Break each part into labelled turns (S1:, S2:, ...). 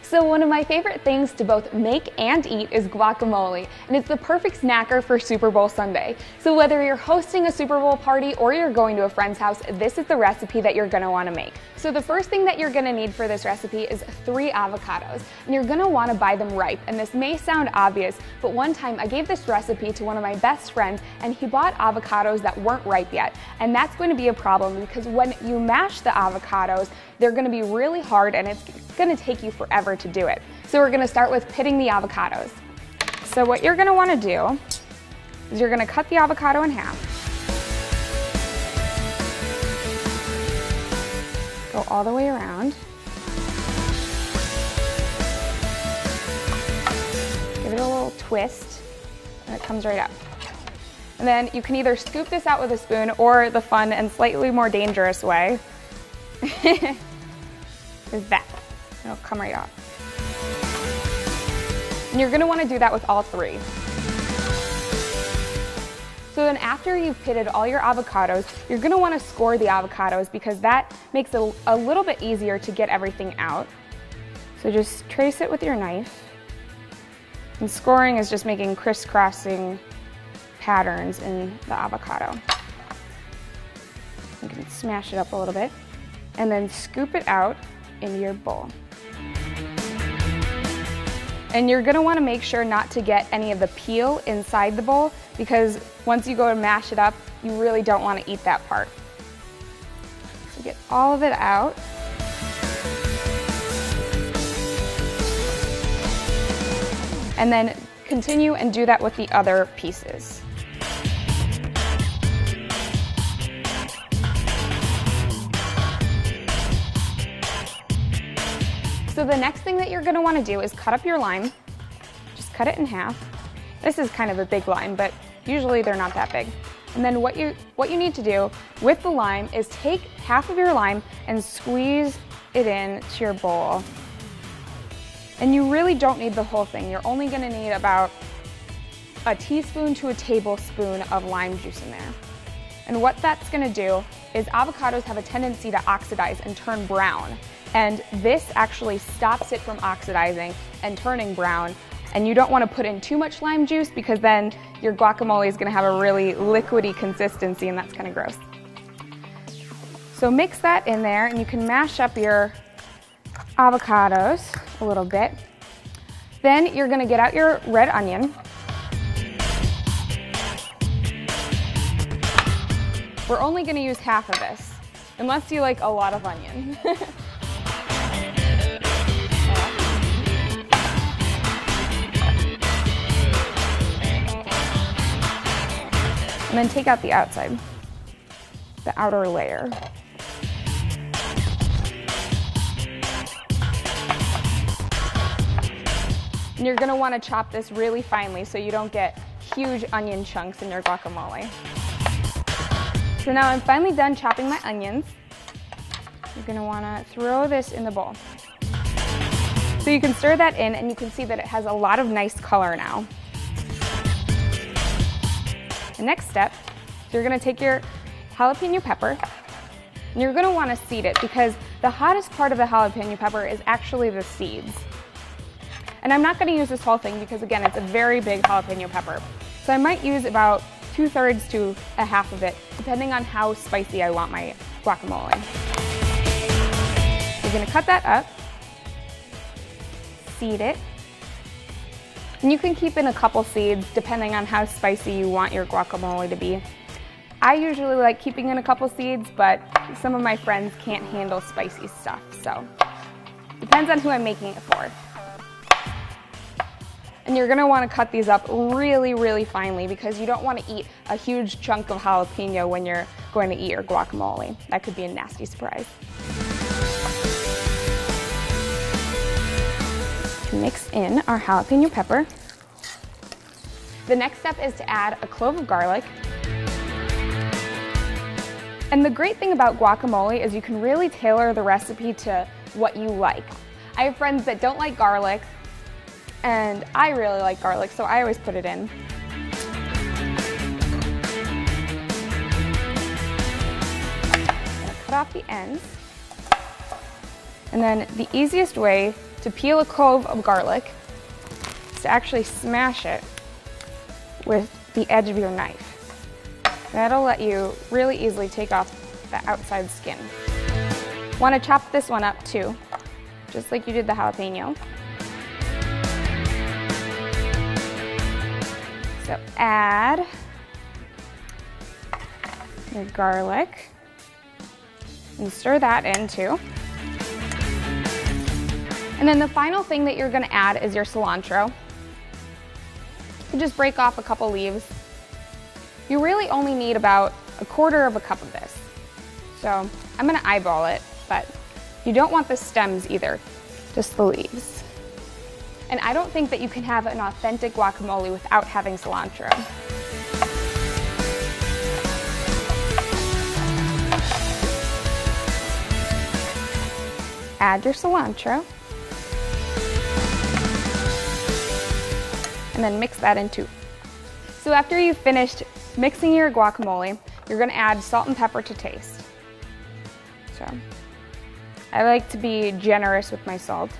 S1: So one of my favorite things to both make and eat is guacamole, and it's the perfect snacker for Super Bowl Sunday. So whether you're hosting a Super Bowl party or you're going to a friend's house, this is the recipe that you're gonna wanna make. So the first thing that you're gonna need for this recipe is 3 avocados, and you're gonna wanna buy them ripe. And this may sound obvious, but one time I gave this recipe to one of my best friends, and he bought avocados that weren't ripe yet. And that's going to be a problem because when you mash the avocados, they're gonna be really hard and it's gonna take you forever to do it. So we're gonna start with pitting the avocados. So what you're gonna wanna do is you're gonna cut the avocado in half. Go all the way around. Give it a little twist and it comes right up. And then you can either scoop this out with a spoon or the fun and slightly more dangerous way is that. It'll come right off. And you're gonna wanna do that with all 3. So then after you've pitted all your avocados, you're gonna wanna score the avocados because that makes it a little bit easier to get everything out. So just trace it with your knife. And scoring is just making crisscrossing patterns in the avocado. You can smash it up a little bit and then scoop it out into your bowl. And you're gonna wanna make sure not to get any of the peel inside the bowl because once you go to mash it up, you really don't wanna eat that part. So get all of it out. And then continue and do that with the other pieces. So the next thing that you're gonna wanna do is cut up your lime. Just cut it in half. This is kind of a big lime, but usually they're not that big. And then what you need to do with the lime is take half of your lime and squeeze it into your bowl. And you really don't need the whole thing. You're only gonna need about a teaspoon to a tablespoon of lime juice in there. And what that's gonna do is avocados have a tendency to oxidize and turn brown. And this actually stops it from oxidizing and turning brown. And you don't want to put in too much lime juice because then your guacamole is going to have a really liquidy consistency and that's kind of gross. So mix that in there and you can mash up your avocados a little bit. Then you're going to get out your red onion. We're only going to use half of this, unless you like a lot of onion. And then take out the outside, the outer layer. And you're gonna wanna chop this really finely so you don't get huge onion chunks in your guacamole. So now I'm finally done chopping my onions. You're gonna wanna throw this in the bowl. So you can stir that in and you can see that it has a lot of nice color now. The next step, you're gonna take your jalapeno pepper and you're gonna wanna seed it because the hottest part of the jalapeno pepper is actually the seeds. And I'm not gonna use this whole thing because again, it's a very big jalapeno pepper. So I might use about 2/3 to a half of it, depending on how spicy I want my guacamole. You're gonna cut that up, seed it, and you can keep in a couple seeds depending on how spicy you want your guacamole to be. I usually like keeping in a couple seeds, but some of my friends can't handle spicy stuff, so depends on who I'm making it for. And you're gonna wanna cut these up really, really finely because you don't wanna eat a huge chunk of jalapeno when you're going to eat your guacamole. That could be a nasty surprise. Mix in our jalapeno pepper. The next step is to add a clove of garlic. And the great thing about guacamole is you can really tailor the recipe to what you like. I have friends that don't like garlic, and I really like garlic, so I always put it in. I'm gonna cut off the ends. And then the easiest way to peel a clove of garlic is to actually smash it with the edge of your knife. That'll let you really easily take off the outside skin. Want to chop this one up too, just like you did the jalapeno. So add your garlic and stir that in too. And then the final thing that you're going to add is your cilantro. You just break off a couple leaves. You really only need about 1/4 cup of this. So I'm going to eyeball it, but you don't want the stems either, just the leaves. And I don't think that you can have an authentic guacamole without having cilantro. Add your cilantro. And then mix that in too. So after you've finished mixing your guacamole, you're gonna add salt and pepper to taste. So I like to be generous with my salt.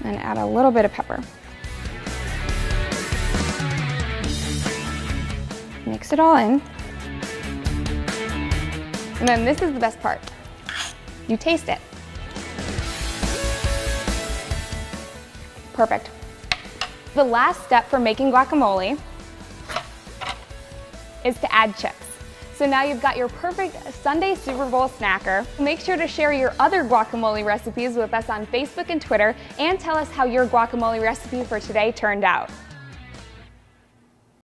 S1: And add a little bit of pepper. Mix it all in. And then this is the best part. You taste it. Perfect. The last step for making guacamole is to add chips. So now you've got your perfect Sunday Super Bowl snacker. Make sure to share your other guacamole recipes with us on Facebook and Twitter, and tell us how your guacamole recipe for today turned out.